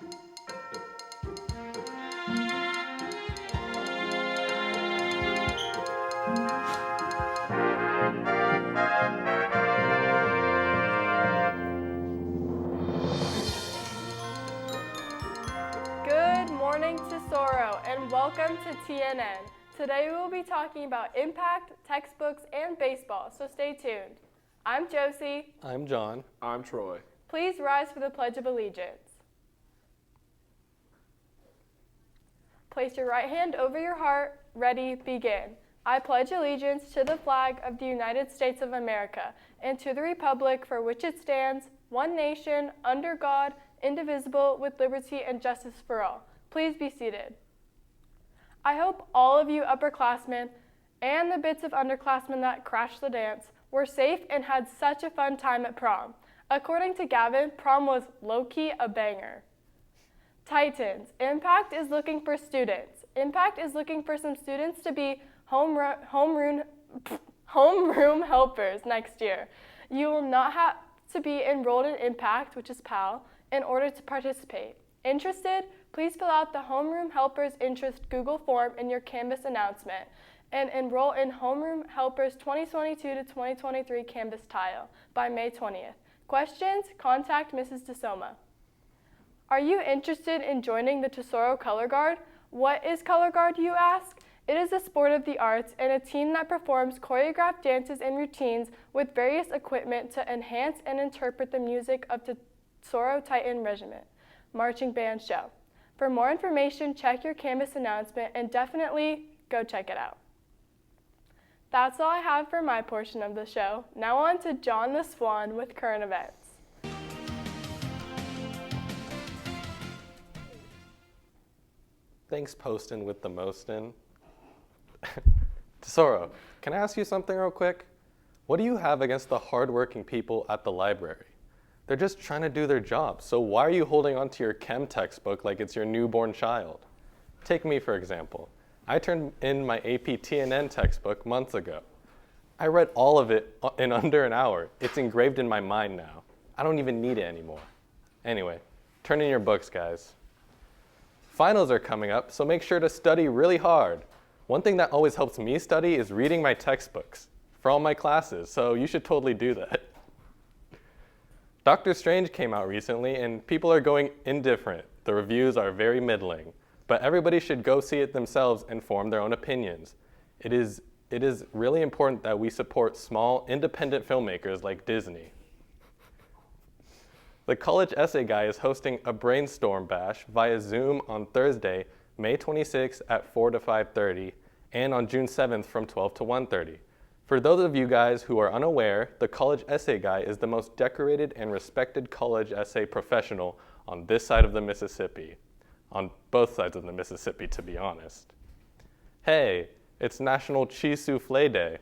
Good morning, Tesoro, and welcome to TNN. Today we will be talking about impact, textbooks, and baseball, so stay tuned. I'm Josie. I'm John. I'm Troy. Please rise for the Pledge of Allegiance. Place your right hand over your heart. Ready, begin. I pledge allegiance to the flag of the United States of America and to the republic for which it stands, one nation, under God, indivisible, with liberty and justice for all. Please be seated. I hope all of you upperclassmen and the bits of underclassmen that crashed the dance were safe and had such a fun time at prom. According to Gavin, prom was low-key a banger. Titans, Impact is looking for students. Impact is looking for some students to be homeroom helpers next year. You will not have to be enrolled in Impact, which is PAL, in order to participate. Interested? Please fill out the Homeroom Helpers Interest Google form in your Canvas announcement and enroll in Homeroom Helpers 2022 to 2023 Canvas tile by May 20th. Questions? Contact Mrs. DeSoma. Are you interested in joining the Tesoro Color Guard? What is Color Guard, you ask? It is a sport of the arts and a team that performs choreographed dances and routines with various equipment to enhance and interpret the music of Tesoro Titan Regiment Marching Band Show. For more information, check your Canvas announcement and definitely go check it out. That's all I have for my portion of the show. Now on to John the Swan with current events. Thanks, Postin with the Mostin. Tesoro, can I ask you something real quick? What do you have against the hardworking people at the library? They're just trying to do their job, so why are you holding onto your chem textbook like it's your newborn child? Take me, for example. I turned in my AP TNN textbook months ago. I read all of it in under an hour. It's engraved in my mind now. I don't even need it anymore. Anyway, turn in your books, guys. Finals are coming up, so make sure to study really hard. One thing that always helps me study is reading my textbooks for all my classes, so you should totally do that. Doctor Strange came out recently, and people are going indifferent. The reviews are very middling, but everybody should go see it themselves and form their own opinions. It is really important that we support small, independent filmmakers like Disney. The College Essay Guy is hosting a brainstorm bash via Zoom on Thursday, May 26th at 4 to 5:30, and on June 7th from 12 to 1:30. For those of you guys who are unaware, the College Essay Guy is the most decorated and respected college essay professional on this side of the Mississippi. On both sides of the Mississippi, to be honest. Hey, it's National Cheese Soufflé Day.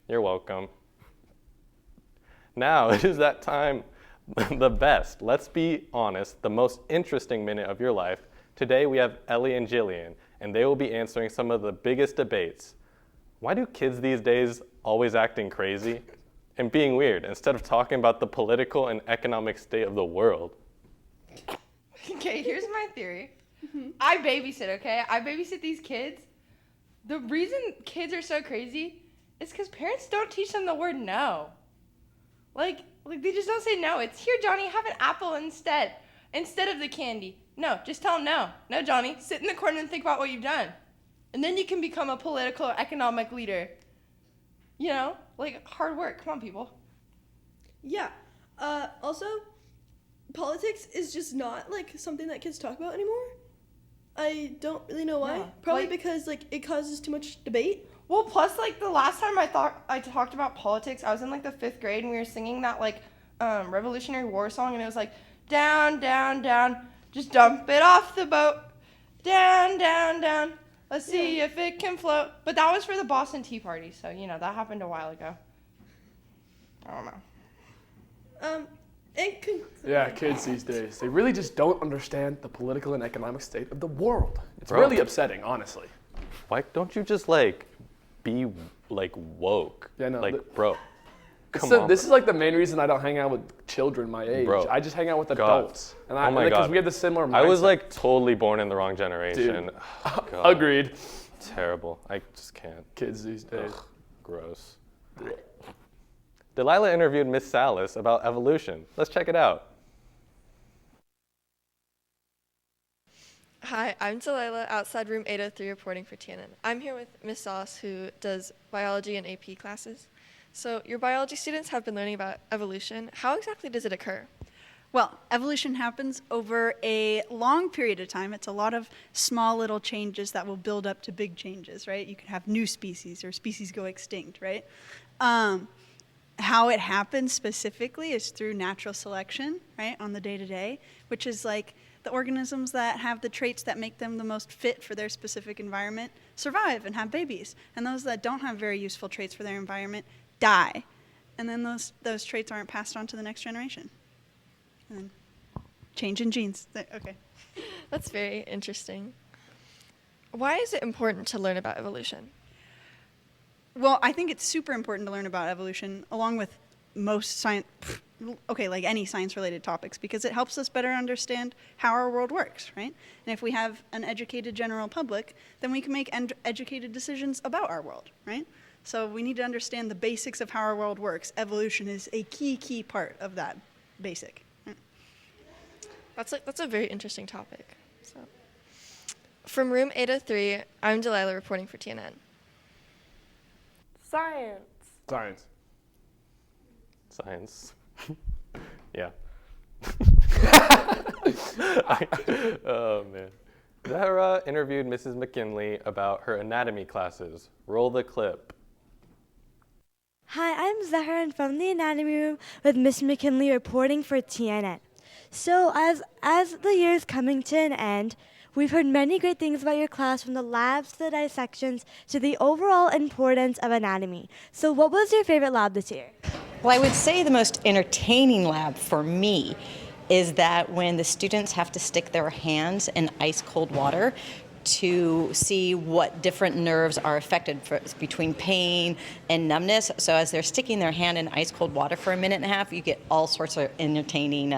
You're welcome. Now it is that time, the best, let's be honest, the most interesting minute of your life. Today we have Ellie and Jillian, and they will be answering some of the biggest debates. Why do kids these days always acting crazy and being weird instead of talking about the political and economic state of the world? Okay, here's my theory. I babysit, okay? I babysit these kids. The reason kids are so crazy is because parents don't teach them the word no. Like they just don't say no. It's, here, Johnny, have an apple instead of the candy. No, just tell them no. No, Johnny, sit in the corner and think about what you've done. And then you can become a political or economic leader. You know, like hard work. Come on, people. Yeah. Also, politics is just not like something that kids talk about anymore. I don't really know why. Yeah. Probably because like it causes too much debate. Well, plus like the last time I talked about politics, I was in like the 5th grade and we were singing that like Revolutionary War song, and it was like down, down, down, just dump it off the boat, down, down, down. Let's see if it can float. But that was for the Boston Tea Party, so, you know, that happened a while ago. I don't know. Yeah, kids these days, they really just don't understand the political and economic state of the world. It's really upsetting, honestly. Why don't you just, be, woke? Yeah, no. Bro. Come on, This is like the main reason I don't hang out with children my age. Bro. I just hang out with God. adults. And Oh my because God. we have the similar mindset. I was like totally born in the wrong generation. Dude. Oh, God. Agreed. Terrible. I just can't. Kids these days. Ugh, gross. Delilah interviewed Miss Salas about evolution. Let's check it out. Hi, I'm Delilah, outside room 803 reporting for TNN. I'm here with Miss Sauce, who does biology and AP classes. So your biology students have been learning about evolution. How exactly does it occur? Well, evolution happens over a long period of time. It's a lot of small little changes that will build up to big changes, right? You can have new species or species go extinct, right? How it happens specifically is through natural selection, right, on the day-to-day, which is like the organisms that have the traits that make them the most fit for their specific environment survive and have babies. And those that don't have very useful traits for their environment die. And then those traits aren't passed on to the next generation. And then change in genes. Okay. That's very interesting. Why is it important to learn about evolution? Well, I think it's super important to learn about evolution along with most science, like any science-related topics, because it helps us better understand how our world works, right? And if we have an educated general public, then we can make educated decisions about our world, right? So we need to understand the basics of how our world works. Evolution is a key part of that basic. Right? That's a very interesting topic. So, from room 803, I'm Delilah reporting for TNN. Science. Science. Science. Yeah. Oh, man. Zahra interviewed Mrs. McKinley about her anatomy classes. Roll the clip. Hi, I'm Zahra and from the anatomy room with Miss McKinley reporting for TNN. So as the year is coming to an end, we've heard many great things about your class, from the labs to the dissections to the overall importance of anatomy. So what was your favorite lab this year? Well, I would say the most entertaining lab for me is that when the students have to stick their hands in ice cold water to see what different nerves are affected between pain and numbness. So as they're sticking their hand in ice cold water for a minute and a half, you get all sorts of entertaining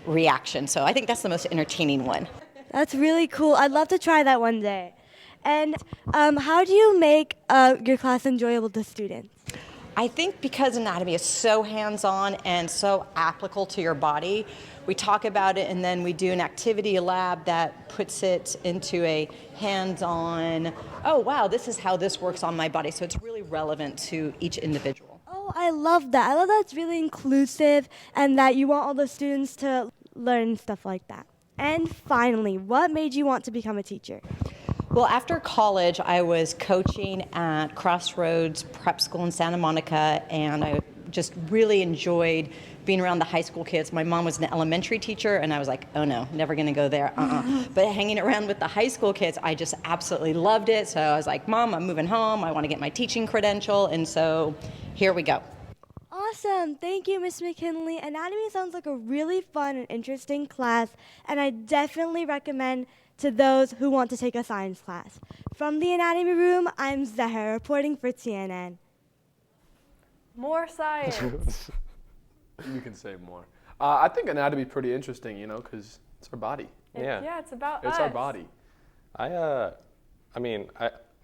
reactions. So I think that's the most entertaining one. That's really cool. I'd love to try that one day. And how do you make your class enjoyable to students? I think because anatomy is so hands-on and so applicable to your body, we talk about it and then we do an activity lab that puts it into a hands-on, oh wow, this is how this works on my body. So it's really relevant to each individual. Oh, I love that. I love that it's really inclusive and that you want all the students to learn stuff like that. And finally, what made you want to become a teacher? Well, after college, I was coaching at Crossroads Prep School in Santa Monica, and I just really enjoyed being around the high school kids. My mom was an elementary teacher, and I was like, oh no, never gonna go there, But hanging around with the high school kids, I just absolutely loved it. So I was like, Mom, I'm moving home. I wanna get my teaching credential, and so here we go. Awesome. Thank you, Miss McKinley. Anatomy sounds like a really fun and interesting class, and I definitely recommend to those who want to take a science class. From the anatomy room, I'm Zahra reporting for TNN. More science. You can say more. I think anatomy is pretty interesting, you know, because it's our body. Yeah. It's about It's us. our body.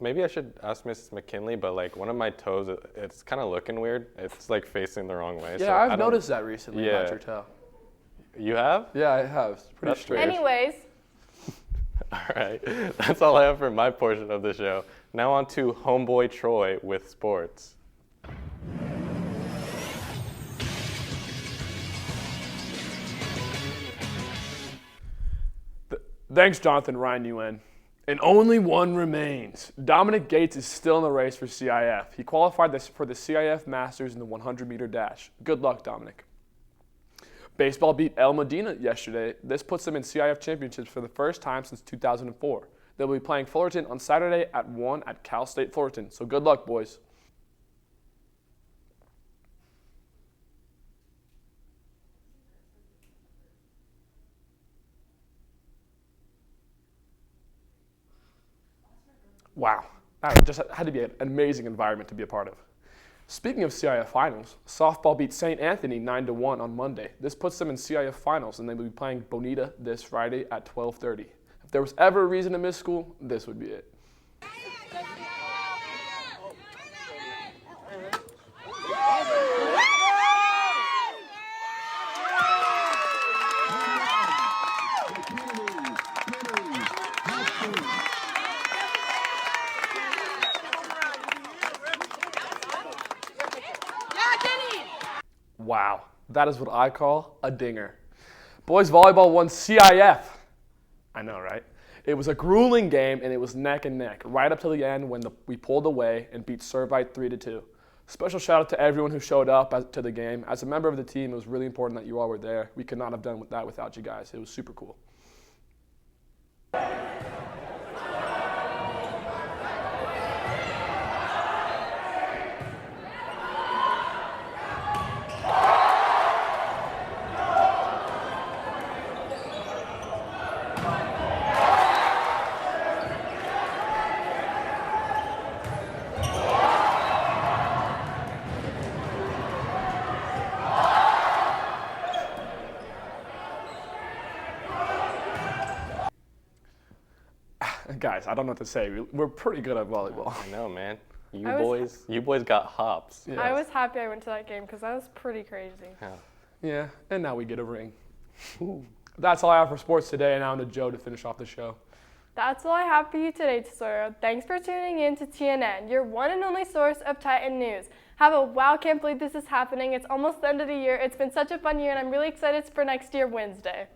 Maybe I should ask Mrs. McKinley, but like one of my toes, it's kind of looking weird. It's like facing the wrong way. Yeah, so I've noticed that recently Yeah. about your toe. You have? Yeah, I have. It's pretty That's straight. weird. Anyways, All right, that's all I have for my portion of the show. Now on to Homeboy Troy with sports. Thanks, Jonathan. Ryan UN. And only one remains. Dominic Gates is still in the race for CIF. He qualified for the CIF Masters in the 100-meter dash. Good luck, Dominic. Baseball beat El Medina yesterday. This puts them in CIF championships for the first time since 2004. They'll be playing Fullerton on Saturday at 1 at Cal State Fullerton. So good luck, boys. Wow, that just had to be an amazing environment to be a part of. Speaking of CIF finals, softball beat St. Anthony 9-1 on Monday. This puts them in CIF finals, and they will be playing Bonita this Friday at 12:30. If there was ever a reason to miss school, this would be it. Wow, that is what I call a dinger. Boys volleyball won CIF. I know, right? It was a grueling game, and it was neck and neck, right up to the end when we pulled away and beat Servite 3-2. Special shout out to everyone who showed up to the game. As a member of the team, it was really important that you all were there. We could not have done that without you guys. It was super cool. Guys, I don't know what to say. We're pretty good at volleyball. I know, man. You boys got hops. Yes. I was happy I went to that game because that was pretty crazy. Yeah, and now we get a ring. That's all I have for sports today, and now on to Joe to finish off the show. That's all I have for you today, Tesoro. Thanks for tuning in to TNN, your one and only source of Titan news. Have a wow, can't believe this is happening. It's almost the end of the year. It's been such a fun year, and I'm really excited for next year, Wednesday.